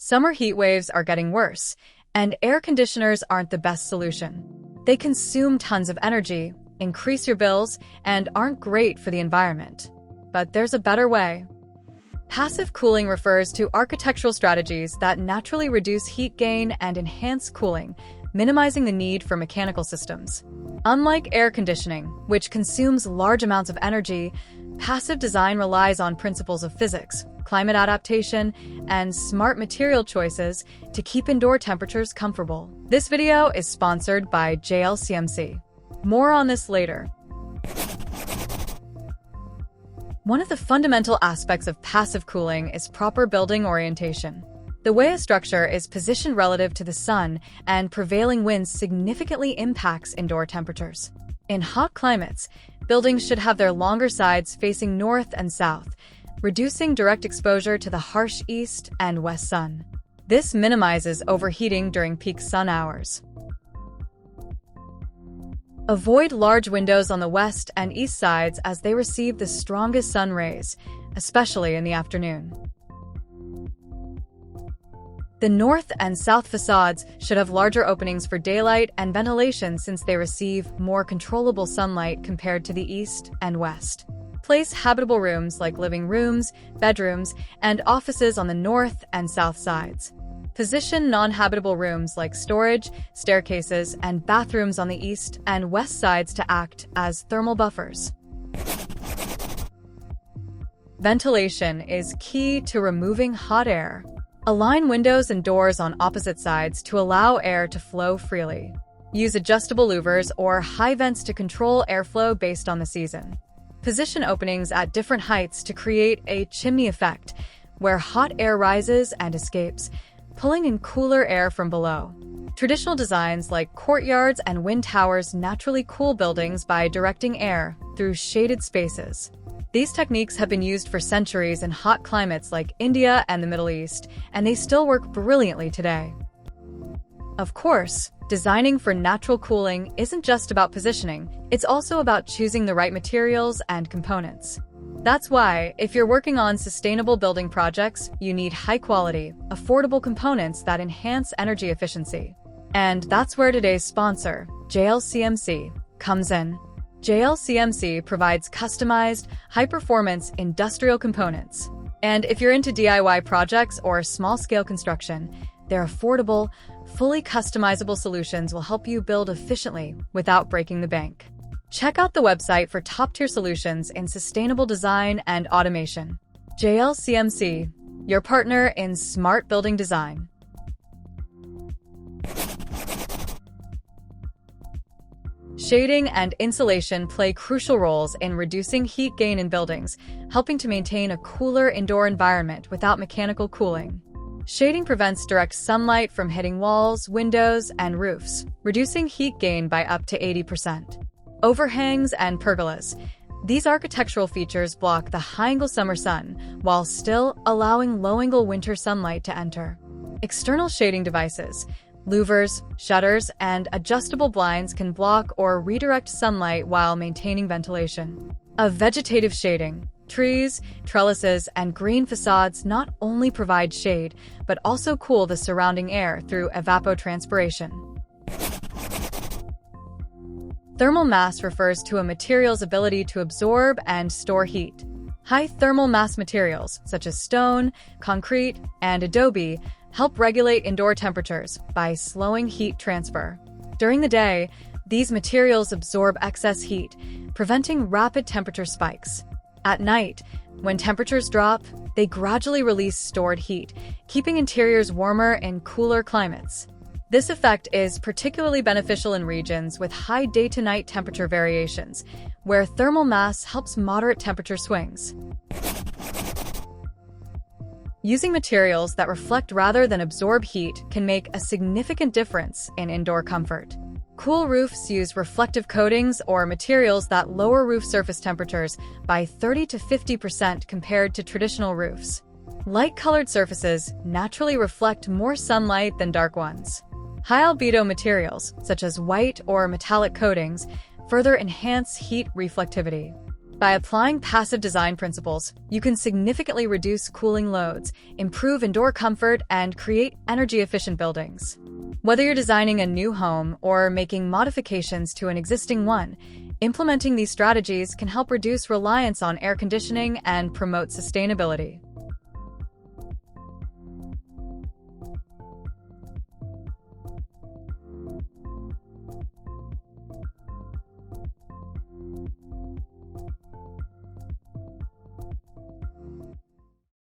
Summer heat waves are getting worse, and air conditioners aren't the best solution. They consume tons of energy, increase your bills, and aren't great for the environment. But there's a better way. Passive cooling refers to architectural strategies that naturally reduce heat gain and enhance cooling, minimizing the need for mechanical systems. Unlike air conditioning, which consumes large amounts of energy, passive design relies on principles of physics, climate adaptation, and smart material choices to keep indoor temperatures comfortable. This video is sponsored by JLCMC. More on this later. One of the fundamental aspects of passive cooling is proper building orientation. The way a structure is positioned relative to the sun and prevailing winds significantly impacts indoor temperatures. In hot climates, buildings should have their longer sides facing north and south, reducing direct exposure to the harsh east and west sun. This minimizes overheating during peak sun hours. Avoid large windows on the west and east sides as they receive the strongest sun rays, especially in the afternoon. The north and south facades should have larger openings for daylight and ventilation since they receive more controllable sunlight compared to the east and west. Place habitable rooms like living rooms, bedrooms, and offices on the north and south sides. Position non-habitable rooms like storage, staircases, and bathrooms on the east and west sides to act as thermal buffers. Ventilation is key to removing hot air. Align windows and doors on opposite sides to allow air to flow freely. Use adjustable louvers or high vents to control airflow based on the season. Position openings at different heights to create a chimney effect, where hot air rises and escapes, pulling in cooler air from below. Traditional designs like courtyards and wind towers naturally cool buildings by directing air through shaded spaces. These techniques have been used for centuries in hot climates like India and the Middle East, and they still work brilliantly today. Of course, designing for natural cooling isn't just about positioning, it's also about choosing the right materials and components. That's why, if you're working on sustainable building projects, you need high-quality, affordable components that enhance energy efficiency. And that's where today's sponsor, JLCMC, comes in. JLCMC provides customized, high-performance industrial components. And if you're into DIY projects or small-scale construction, their affordable, fully customizable solutions will help you build efficiently without breaking the bank. Check out the website for top-tier solutions in sustainable design and automation. JLCMC, your partner in smart building design. Shading and insulation play crucial roles in reducing heat gain in buildings, helping to maintain a cooler indoor environment without mechanical cooling. Shading prevents direct sunlight from hitting walls, windows, and roofs, reducing heat gain by up to 80%. Overhangs and pergolas. These architectural features block the high-angle summer sun, while still allowing low-angle winter sunlight to enter. External shading devices. Louvers, shutters, and adjustable blinds can block or redirect sunlight while maintaining ventilation. A vegetative shading. Trees, trellises, and green facades not only provide shade, but also cool the surrounding air through evapotranspiration. Thermal mass refers to a material's ability to absorb and store heat. High thermal mass materials, such as stone, concrete, and adobe, help regulate indoor temperatures by slowing heat transfer. During the day, these materials absorb excess heat, preventing rapid temperature spikes. At night, when temperatures drop, they gradually release stored heat, keeping interiors warmer in cooler climates. This effect is particularly beneficial in regions with high day-to-night temperature variations, where thermal mass helps moderate temperature swings. Using materials that reflect rather than absorb heat can make a significant difference in indoor comfort. Cool roofs use reflective coatings or materials that lower roof surface temperatures by 30 to 50% compared to traditional roofs. Light-colored surfaces naturally reflect more sunlight than dark ones. High-albedo materials, such as white or metallic coatings, further enhance heat reflectivity. By applying passive design principles, you can significantly reduce cooling loads, improve indoor comfort, and create energy-efficient buildings. Whether you're designing a new home or making modifications to an existing one, implementing these strategies can help reduce reliance on air conditioning and promote sustainability.